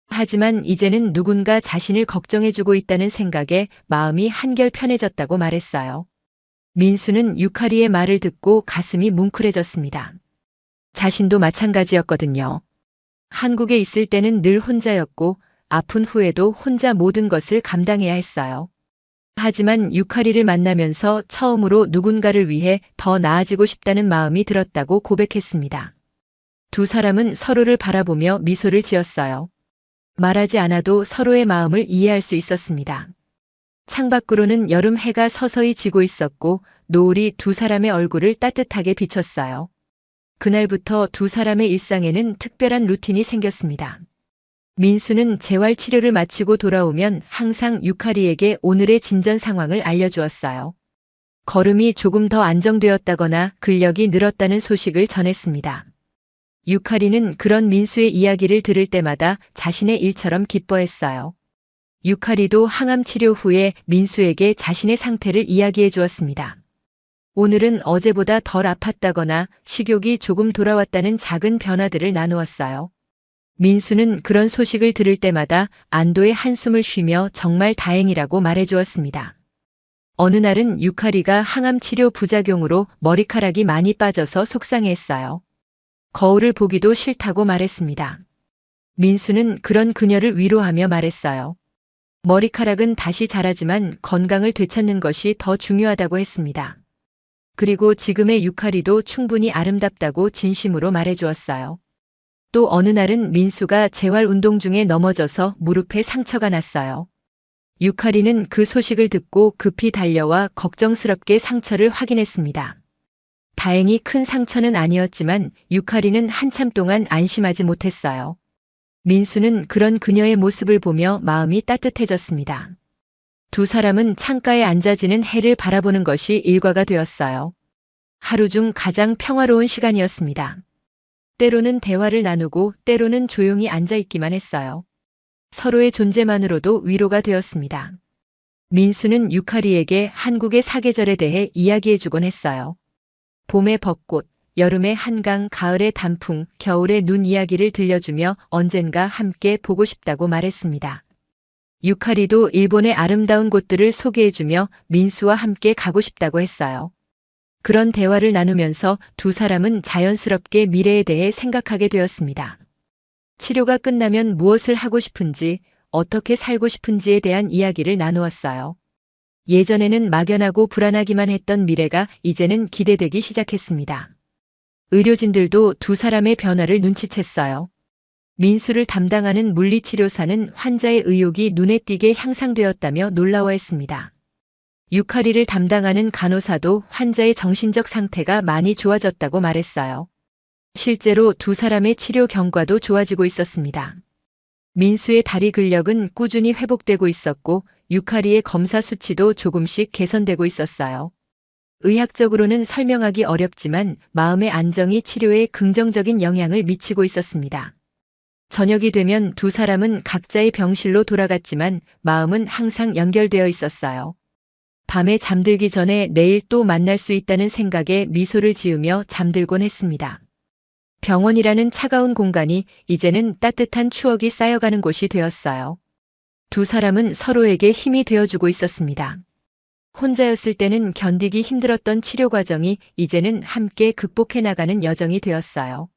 [SPEAKER 1] 하지만 이제는 누군가 자신을 걱정해주고 있다는 생각에 마음이 한결 편해졌다고 말했어요. 민수는 유카리의 말을 듣고 가슴이 뭉클해졌습니다. 자신도 마찬가지였거든요. 한국에 있을 때는 늘 혼자였고 아픈 후에도 혼자 모든 것을 감당해야 했어요. 하지만 유카리를 만나면서 처음으로 누군가를 위해 더 나아지고 싶다는 마음이 들었다고 고백했습니다. 두 사람은 서로를 바라보며 미소를 지었어요. 말하지 않아도 서로의 마음을 이해할 수 있었습니다. 창밖으로는 여름 해가 서서히 지고 있었고 노을이 두 사람의 얼굴을 따뜻하게 비췄어요. 그날부터 두 사람의 일상에는 특별한 루틴이 생겼습니다. 민수는 재활 치료를 마치고 돌아오면 항상 유카리에게 오늘의 진전 상황을 알려주었어요. 걸음이 조금 더 안정되었다거나 근력이 늘었다는 소식을 전했습니다. 유카리는 그런 민수의 이야기를 들을 때마다 자신의 일처럼 기뻐했어요. 유카리도 항암 치료 후에 민수에게 자신의 상태를 이야기해 주었습니다. 오늘은 어제보다 덜 아팠다거나 식욕이 조금 돌아왔다는 작은 변화들을 나누었어요. 민수는 그런 소식을 들을 때마다 안도의 한숨을 쉬며 정말 다행이라고 말해 주었습니다. 어느 날은 유카리가 항암 치료 부작용으로 머리카락이 많이 빠져서 속상해했어요. 거울을 보기도 싫다고 말했습니다. 민수는 그런 그녀를 위로하며 말했어요. 머리카락은 다시 자라지만 건강을 되찾는 것이 더 중요하다고 했습니다. 그리고 지금의 유카리도 충분히 아름답다고 진심으로 말해주었어요. 또 어느 날은 민수가 재활 운동 중에 넘어져서 무릎에 상처가 났어요. 유카리는 그 소식을 듣고 급히 달려와 걱정스럽게 상처를 확인했습니다. 다행히 큰 상처는 아니었지만 유카리는 한참 동안 안심하지 못했어요. 민수는 그런 그녀의 모습을 보며 마음이 따뜻해졌습니다. 두 사람은 창가에 앉아 지는 해를 바라보는 것이 일과가 되었어요. 하루 중 가장 평화로운 시간이었습니다. 때로는 대화를 나누고 때로는 조용히 앉아 있기만 했어요. 서로의 존재만으로도 위로가 되었습니다. 민수는 유카리에게 한국의 사계절에 대해 이야기해주곤 했어요. 봄의 벚꽃, 여름의 한강, 가을의 단풍, 겨울의 눈 이야기를 들려주며 언젠가 함께 보고 싶다고 말했습니다. 유카리도 일본의 아름다운 곳들을 소개해주며 민수와 함께 가고 싶다고 했어요. 그런 대화를 나누면서 두 사람은 자연스럽게 미래에 대해 생각하게 되었습니다. 치료가 끝나면 무엇을 하고 싶은지, 어떻게 살고 싶은지에 대한 이야기를 나누었어요. 예전에는 막연하고 불안하기만 했던 미래가 이제는 기대되기 시작했습니다. 의료진들도 두 사람의 변화를 눈치챘어요. 민수를 담당하는 물리치료사는 환자의 의욕이 눈에 띄게 향상되었다며 놀라워했습니다. 유카리를 담당하는 간호사도 환자의 정신적 상태가 많이 좋아졌다고 말했어요. 실제로 두 사람의 치료 경과도 좋아지고 있었습니다. 민수의 다리 근력은 꾸준히 회복되고 있었고 유카리의 검사 수치도 조금씩 개선되고 있었어요. 의학적으로는 설명하기 어렵지만 마음의 안정이 치료에 긍정적인 영향을 미치고 있었습니다. 저녁이 되면 두 사람은 각자의 병실로 돌아갔지만 마음은 항상 연결되어 있었어요. 밤에 잠들기 전에 내일 또 만날 수 있다는 생각에 미소를 지으며 잠들곤 했습니다. 병원이라는 차가운 공간이 이제는 따뜻한 추억이 쌓여가는 곳이 되었어요. 두 사람은 서로에게 힘이 되어주고 있었습니다. 혼자였을 때는 견디기 힘들었던 치료 과정이 이제는 함께 극복해 나가는 여정이 되었어요.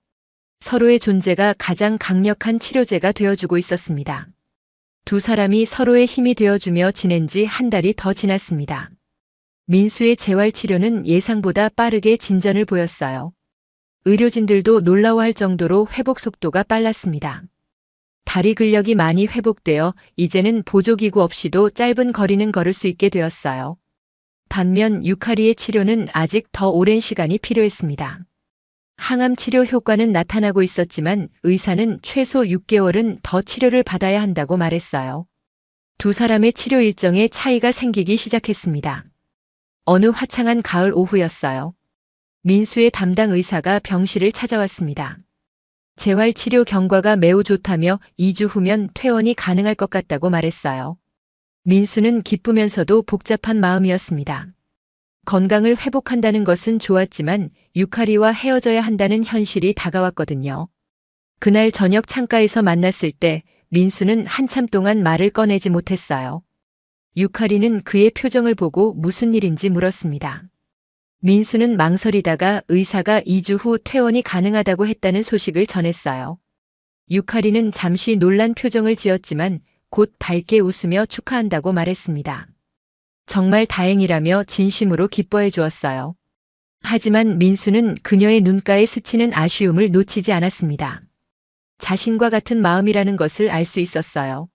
[SPEAKER 1] 서로의 존재가 가장 강력한 치료제가 되어주고 있었습니다. 두 사람이 서로의 힘이 되어주며 지낸 지 한 달이 더 지났습니다. 민수의 재활 치료는 예상보다 빠르게 진전을 보였어요. 의료진들도 놀라워할 정도로 회복 속도가 빨랐습니다. 다리 근력이 많이 회복되어 이제는 보조기구 없이도 짧은 거리는 걸을 수 있게 되었어요. 반면 유카리의 치료는 아직 더 오랜 시간이 필요했습니다. 항암 치료 효과는 나타나고 있었지만 의사는 최소 6개월은 더 치료를 받아야 한다고 말했어요. 두 사람의 치료 일정에 차이가 생기기 시작했습니다. 어느 화창한 가을 오후였어요. 민수의 담당 의사가 병실을 찾아왔습니다. 재활치료 경과가 매우 좋다며 2주 후면 퇴원이 가능할 것 같다고 말했어요. 민수는 기쁘면서도 복잡한 마음이었습니다. 건강을 회복한다는 것은 좋았지만 유카리와 헤어져야 한다는 현실이 다가왔거든요. 그날 저녁 창가에서 만났을 때 민수는 한참 동안 말을 꺼내지 못했어요. 유카리는 그의 표정을 보고 무슨 일인지 물었습니다. 민수는 망설이다가 의사가 2주 후 퇴원이 가능하다고 했다는 소식을 전했어요. 유카리는 잠시 놀란 표정을 지었지만 곧 밝게 웃으며 축하한다고 말했습니다. 정말 다행이라며 진심으로 기뻐해 주었어요. 하지만 민수는 그녀의 눈가에 스치는 아쉬움을 놓치지 않았습니다. 자신과 같은 마음이라는 것을 알 수 있었어요.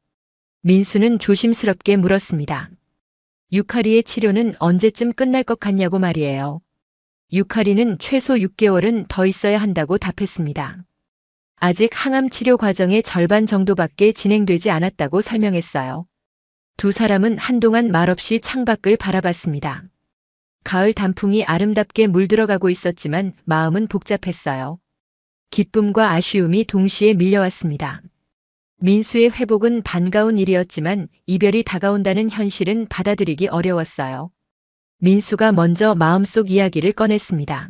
[SPEAKER 1] 민수는 조심스럽게 물었습니다. 유카리의 치료는 언제쯤 끝날 것 같냐고 말이에요. 유카리는 최소 6개월은 더 있어야 한다고 답했습니다. 아직 항암 치료 과정의 절반 정도밖에 진행되지 않았다고 설명했어요. 두 사람은 한동안 말없이 창밖을 바라봤습니다. 가을 단풍이 아름답게 물들어가고 있었지만 마음은 복잡했어요. 기쁨과 아쉬움이 동시에 밀려왔습니다. 민수의 회복은 반가운 일이었지만 이별이 다가온다는 현실은 받아들이기 어려웠어요. 민수가 먼저 마음속 이야기를 꺼냈습니다.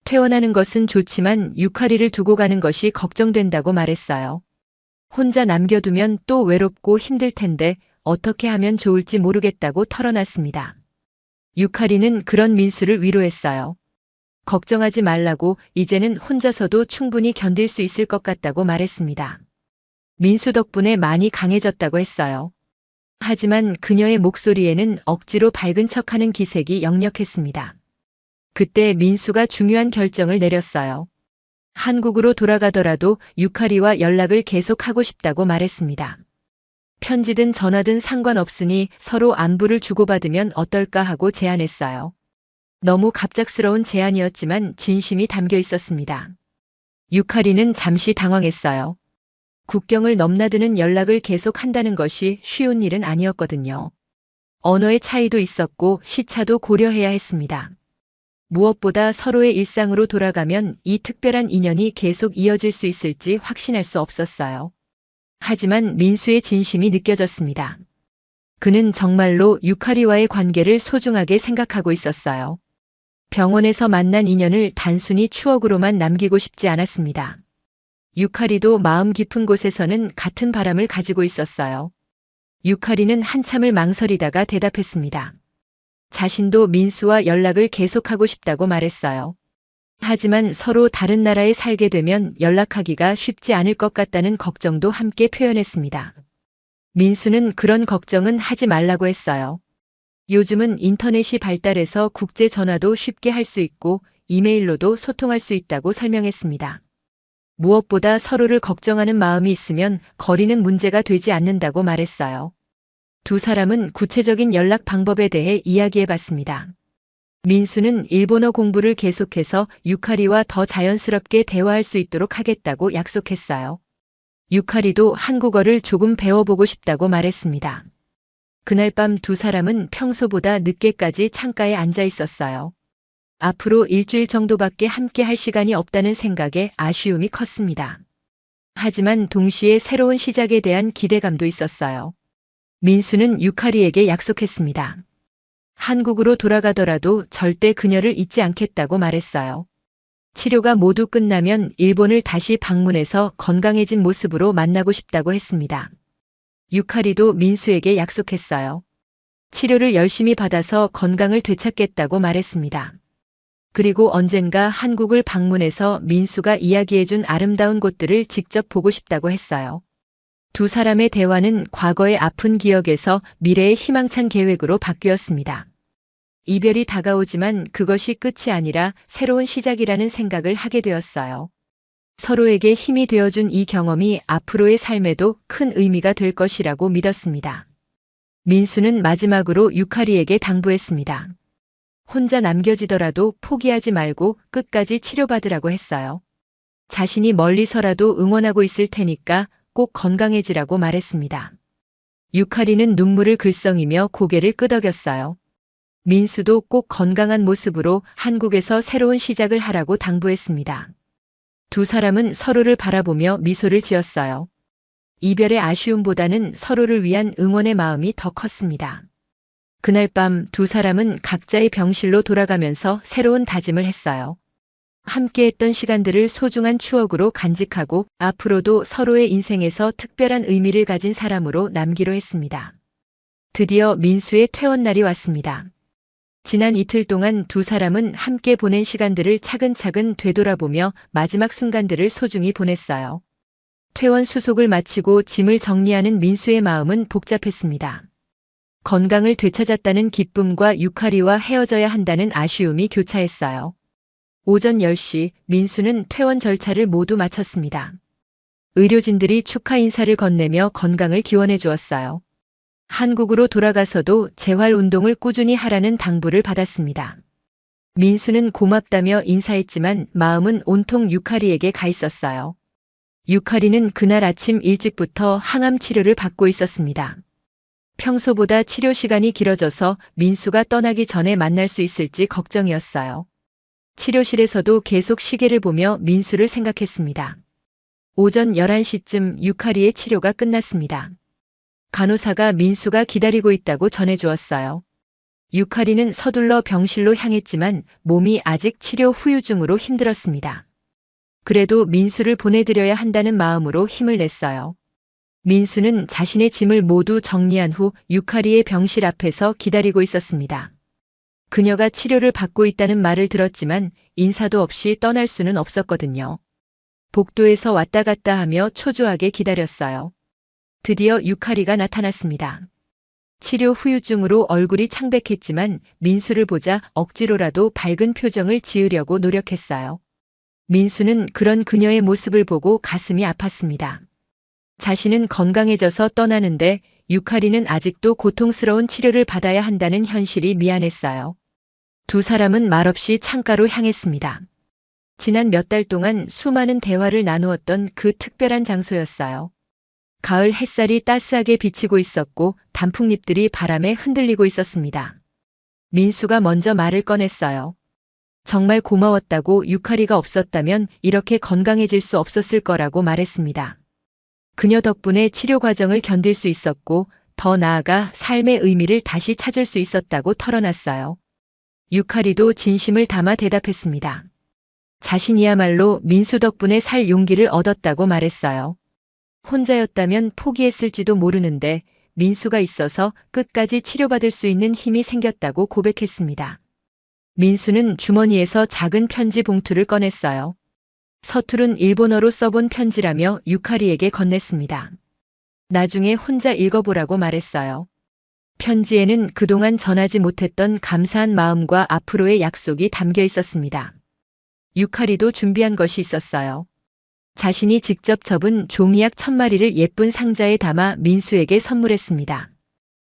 [SPEAKER 1] 퇴원하는 것은 좋지만 유카리를 두고 가는 것이 걱정된다고 말했어요. 혼자 남겨두면 또 외롭고 힘들 텐데 어떻게 하면 좋을지 모르겠다고 털어놨습니다. 유카리는 그런 민수를 위로했어요. 걱정하지 말라고, 이제는 혼자서도 충분히 견딜 수 있을 것 같다고 말했습니다. 민수 덕분에 많이 강해졌다고 했어요. 하지만 그녀의 목소리에는 억지로 밝은 척하는 기색이 역력했습니다. 그때 민수가 중요한 결정을 내렸어요. 한국으로 돌아가더라도 유카리와 연락을 계속하고 싶다고 말했습니다. 편지든 전화든 상관없으니 서로 안부를 주고받으면 어떨까 하고 제안했어요. 너무 갑작스러운 제안이었지만 진심이 담겨 있었습니다. 유카리는 잠시 당황했어요. 국경을 넘나드는 연락을 계속 한다는 것이 쉬운 일은 아니었거든요. 언어의 차이도 있었고 시차도 고려해야 했습니다. 무엇보다 서로의 일상으로 돌아가면 이 특별한 인연이 계속 이어질 수 있을지 확신할 수 없었어요. 하지만 민수의 진심이 느껴졌습니다. 그는 정말로 유카리와의 관계를 소중하게 생각하고 있었어요. 병원에서 만난 인연을 단순히 추억으로만 남기고 싶지 않았습니다. 유카리도 마음 깊은 곳에서는 같은 바람을 가지고 있었어요. 유카리는 한참을 망설이다가 대답했습니다. 자신도 민수와 연락을 계속하고 싶다고 말했어요. 하지만 서로 다른 나라에 살게 되면 연락하기가 쉽지 않을 것 같다는 걱정도 함께 표현했습니다. 민수는 그런 걱정은 하지 말라고 했어요. 요즘은 인터넷이 발달해서 국제 전화도 쉽게 할 수 있고 이메일로도 소통할 수 있다고 설명했습니다. 무엇보다 서로를 걱정하는 마음이 있으면 거리는 문제가 되지 않는다고 말했어요. 두 사람은 구체적인 연락 방법에 대해 이야기해 봤습니다. 민수는 일본어 공부를 계속해서 유카리와 더 자연스럽게 대화할 수 있도록 하겠다고 약속했어요. 유카리도 한국어를 조금 배워보고 싶다고 말했습니다. 그날 밤 두 사람은 평소보다 늦게까지 창가에 앉아 있었어요. 앞으로 일주일 정도밖에 함께 할 시간이 없다는 생각에 아쉬움이 컸습니다. 하지만 동시에 새로운 시작에 대한 기대감도 있었어요. 민수는 유카리에게 약속했습니다. 한국으로 돌아가더라도 절대 그녀를 잊지 않겠다고 말했어요. 치료가 모두 끝나면 일본을 다시 방문해서 건강해진 모습으로 만나고 싶다고 했습니다. 유카리도 민수에게 약속했어요. 치료를 열심히 받아서 건강을 되찾겠다고 말했습니다. 그리고 언젠가 한국을 방문해서 민수가 이야기해준 아름다운 곳들을 직접 보고 싶다고 했어요. 두 사람의 대화는 과거의 아픈 기억에서 미래의 희망찬 계획으로 바뀌었습니다. 이별이 다가오지만 그것이 끝이 아니라 새로운 시작이라는 생각을 하게 되었어요. 서로에게 힘이 되어준 이 경험이 앞으로의 삶에도 큰 의미가 될 것이라고 믿었습니다. 민수는 마지막으로 유카리에게 당부했습니다. 혼자 남겨지더라도 포기하지 말고 끝까지 치료받으라고 했어요. 자신이 멀리서라도 응원하고 있을 테니까 꼭 건강해지라고 말했습니다. 유카리는 눈물을 글썽이며 고개를 끄덕였어요. 민수도 꼭 건강한 모습으로 한국에서 새로운 시작을 하라고 당부했습니다. 두 사람은 서로를 바라보며 미소를 지었어요. 이별의 아쉬움보다는 서로를 위한 응원의 마음이 더 컸습니다. 그날 밤 두 사람은 각자의 병실로 돌아가면서 새로운 다짐을 했어요. 함께했던 시간들을 소중한 추억으로 간직하고 앞으로도 서로의 인생에서 특별한 의미를 가진 사람으로 남기로 했습니다. 드디어 민수의 퇴원날이 왔습니다. 지난 이틀 동안 두 사람은 함께 보낸 시간들을 차근차근 되돌아보며 마지막 순간들을 소중히 보냈어요. 퇴원 수속을 마치고 짐을 정리하는 민수의 마음은 복잡했습니다. 건강을 되찾았다는 기쁨과 유카리와 헤어져야 한다는 아쉬움이 교차했어요. 오전 10시 민수는 퇴원 절차를 모두 마쳤습니다. 의료진들이 축하 인사를 건네며 건강을 기원해 주었어요. 한국으로 돌아가서도 재활 운동을 꾸준히 하라는 당부를 받았습니다. 민수는 고맙다며 인사했지만 마음은 온통 유카리에게 가 있었어요. 유카리는 그날 아침 일찍부터 항암 치료를 받고 있었습니다. 평소보다 치료 시간이 길어져서 민수가 떠나기 전에 만날 수 있을지 걱정이었어요. 치료실에서도 계속 시계를 보며 민수를 생각했습니다. 오전 11시쯤 유카리의 치료가 끝났습니다. 간호사가 민수가 기다리고 있다고 전해주었어요. 유카리는 서둘러 병실로 향했지만 몸이 아직 치료 후유증으로 힘들었습니다. 그래도 민수를 보내드려야 한다는 마음으로 힘을 냈어요. 민수는 자신의 짐을 모두 정리한 후 유카리의 병실 앞에서 기다리고 있었습니다. 그녀가 치료를 받고 있다는 말을 들었지만 인사도 없이 떠날 수는 없었거든요. 복도에서 왔다 갔다 하며 초조하게 기다렸어요. 드디어 유카리가 나타났습니다. 치료 후유증으로 얼굴이 창백했지만 민수를 보자 억지로라도 밝은 표정을 지으려고 노력했어요. 민수는 그런 그녀의 모습을 보고 가슴이 아팠습니다. 자신은 건강해져서 떠나는데 유카리는 아직도 고통스러운 치료를 받아야 한다는 현실이 미안했어요. 두 사람은 말없이 창가로 향했습니다. 지난 몇 달 동안 수많은 대화를 나누었던 그 특별한 장소였어요. 가을 햇살이 따스하게 비치고 있었고 단풍잎들이 바람에 흔들리고 있었습니다. 민수가 먼저 말을 꺼냈어요. 정말 고마웠다고 유카리가 없었다면 이렇게 건강해질 수 없었을 거라고 말했습니다. 그녀 덕분에 치료 과정을 견딜 수 있었고 더 나아가 삶의 의미를 다시 찾을 수 있었다고 털어놨어요. 유카리도 진심을 담아 대답했습니다. 자신이야말로 민수 덕분에 살 용기를 얻었다고 말했어요. 혼자였다면 포기했을지도 모르는데 민수가 있어서 끝까지 치료받을 수 있는 힘이 생겼다고 고백했습니다. 민수는 주머니에서 작은 편지 봉투를 꺼냈어요. 서투른 일본어로 써본 편지라며 유카리에게 건넸습니다. 나중에 혼자 읽어보라고 말했어요. 편지에는 그동안 전하지 못했던 감사한 마음과 앞으로의 약속이 담겨 있었습니다. 유카리도 준비한 것이 있었어요. 자신이 직접 접은 종이약 1000마리를 예쁜 상자에 담아 민수에게 선물했습니다.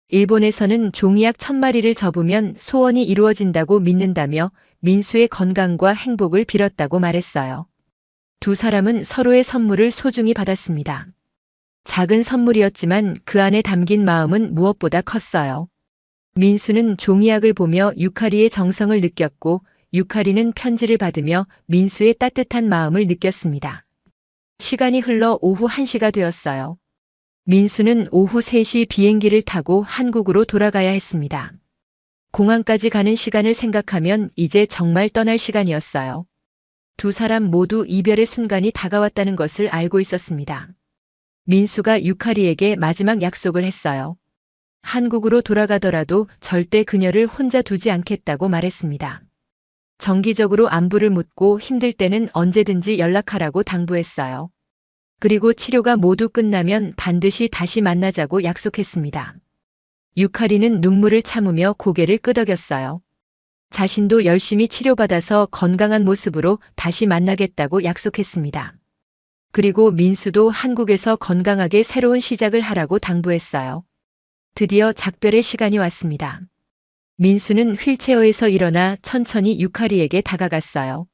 [SPEAKER 1] 일본에서는 종이약 1000마리를 접으면 소원이 이루어진다고 믿는다며 민수의 건강과 행복을 빌었다고 말했어요. 두 사람은 서로의 선물을 소중히 받았습니다. 작은 선물이었지만 그 안에 담긴 마음은 무엇보다 컸어요. 민수는 종이약을 보며 유카리의 정성을 느꼈고 유카리는 편지를 받으며 민수의 따뜻한 마음을 느꼈습니다. 시간이 흘러 오후 1시가 되었어요. 민수는 오후 3시 비행기를 타고 한국으로 돌아가야 했습니다. 공항까지 가는 시간을 생각하면 이제 정말 떠날 시간이었어요. 두 사람 모두 이별의 순간이 다가왔다는 것을 알고 있었습니다. 민수가 유카리에게 마지막 약속을 했어요. 한국으로 돌아가더라도 절대 그녀를 혼자 두지 않겠다고 말했습니다. 정기적으로 안부를 묻고 힘들 때는 언제든지 연락하라고 당부했어요. 그리고 치료가 모두 끝나면 반드시 다시 만나자고 약속했습니다. 유카리는 눈물을 참으며 고개를 끄덕였어요. 자신도 열심히 치료받아서 건강한 모습으로 다시 만나겠다고 약속했습니다. 그리고 민수도 한국에서 건강하게 새로운 시작을 하라고 당부했어요. 드디어 작별의 시간이 왔습니다. 민수는 휠체어에서 일어나 천천히 유카리에게 다가갔어요.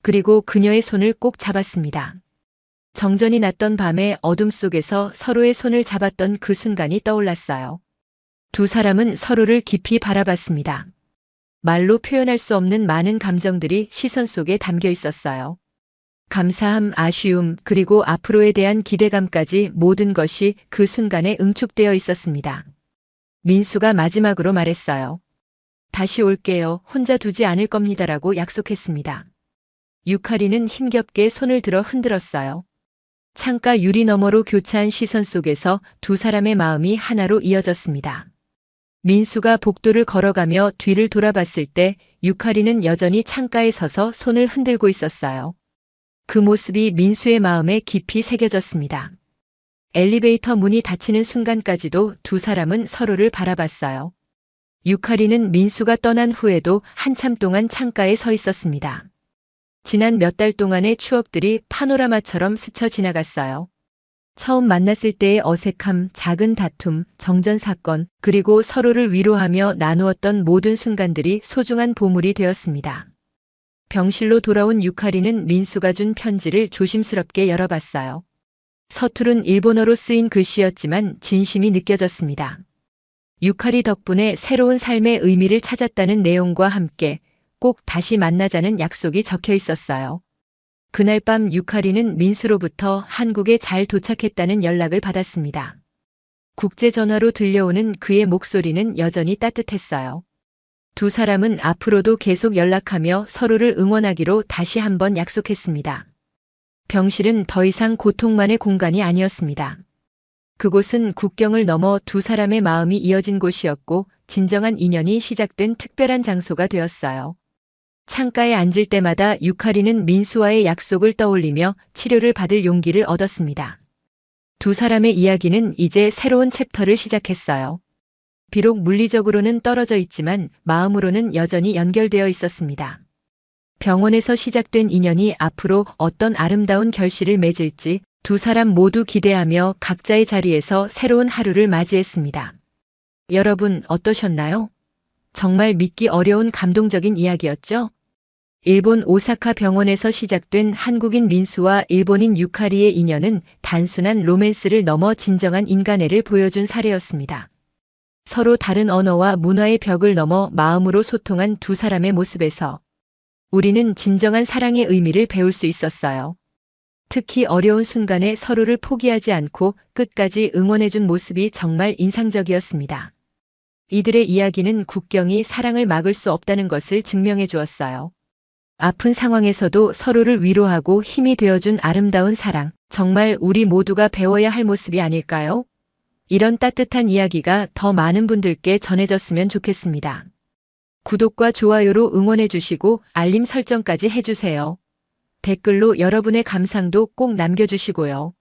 [SPEAKER 1] 그리고 그녀의 손을 꼭 잡았습니다. 정전이 났던 밤의 어둠 속에서 서로의 손을 잡았던 그 순간이 떠올랐어요. 두 사람은 서로를 깊이 바라봤습니다. 말로 표현할 수 없는 많은 감정들이 시선 속에 담겨 있었어요. 감사함, 아쉬움, 그리고 앞으로에 대한 기대감까지 모든 것이 그 순간에 응축되어 있었습니다. 민수가 마지막으로 말했어요. 다시 올게요. 혼자 두지 않을 겁니다라고 약속했습니다. 유카리는 힘겹게 손을 들어 흔들었어요. 창가 유리 너머로 교차한 시선 속에서 두 사람의 마음이 하나로 이어졌습니다. 민수가 복도를 걸어가며 뒤를 돌아봤을 때 유카리는 여전히 창가에 서서 손을 흔들고 있었어요. 그 모습이 민수의 마음에 깊이 새겨졌습니다. 엘리베이터 문이 닫히는 순간까지도 두 사람은 서로를 바라봤어요. 유카리는 민수가 떠난 후에도 한참 동안 창가에 서 있었습니다. 지난 몇 달 동안의 추억들이 파노라마처럼 스쳐 지나갔어요. 처음 만났을 때의 어색함, 작은 다툼, 정전 사건, 그리고 서로를 위로하며 나누었던 모든 순간들이 소중한 보물이 되었습니다. 병실로 돌아온 유카리는 민수가 준 편지를 조심스럽게 열어봤어요. 서투른 일본어로 쓰인 글씨였지만 진심이 느껴졌습니다. 유카리 덕분에 새로운 삶의 의미를 찾았다는 내용과 함께 꼭 다시 만나자는 약속이 적혀 있었어요. 그날 밤 유카리는 민수로부터 한국에 잘 도착했다는 연락을 받았습니다. 국제전화로 들려오는 그의 목소리는 여전히 따뜻했어요. 두 사람은 앞으로도 계속 연락하며 서로를 응원하기로 다시 한번 약속했습니다. 병실은 더 이상 고통만의 공간이 아니었습니다. 그곳은 국경을 넘어 두 사람의 마음이 이어진 곳이었고 진정한 인연이 시작된 특별한 장소가 되었어요. 창가에 앉을 때마다 유카리는 민수와의 약속을 떠올리며 치료를 받을 용기를 얻었습니다. 두 사람의 이야기는 이제 새로운 챕터를 시작했어요. 비록 물리적으로는 떨어져 있지만 마음으로는 여전히 연결되어 있었습니다. 병원에서 시작된 인연이 앞으로 어떤 아름다운 결실을 맺을지 두 사람 모두 기대하며 각자의 자리에서 새로운 하루를 맞이했습니다. 여러분 어떠셨나요? 정말 믿기 어려운 감동적인 이야기였죠? 일본 오사카 병원에서 시작된 한국인 민수와 일본인 유카리의 인연은 단순한 로맨스를 넘어 진정한 인간애를 보여준 사례였습니다. 서로 다른 언어와 문화의 벽을 넘어 마음으로 소통한 두 사람의 모습에서 우리는 진정한 사랑의 의미를 배울 수 있었어요. 특히 어려운 순간에 서로를 포기하지 않고 끝까지 응원해준 모습이 정말 인상적이었습니다. 이들의 이야기는 국경이 사랑을 막을 수 없다는 것을 증명해 주었어요. 아픈 상황에서도 서로를 위로하고 힘이 되어준 아름다운 사랑, 정말 우리 모두가 배워야 할 모습이 아닐까요? 이런 따뜻한 이야기가 더 많은 분들께 전해졌으면 좋겠습니다. 구독과 좋아요로 응원해 주시고 알림 설정까지 해주세요. 댓글로 여러분의 감상도 꼭 남겨주시고요.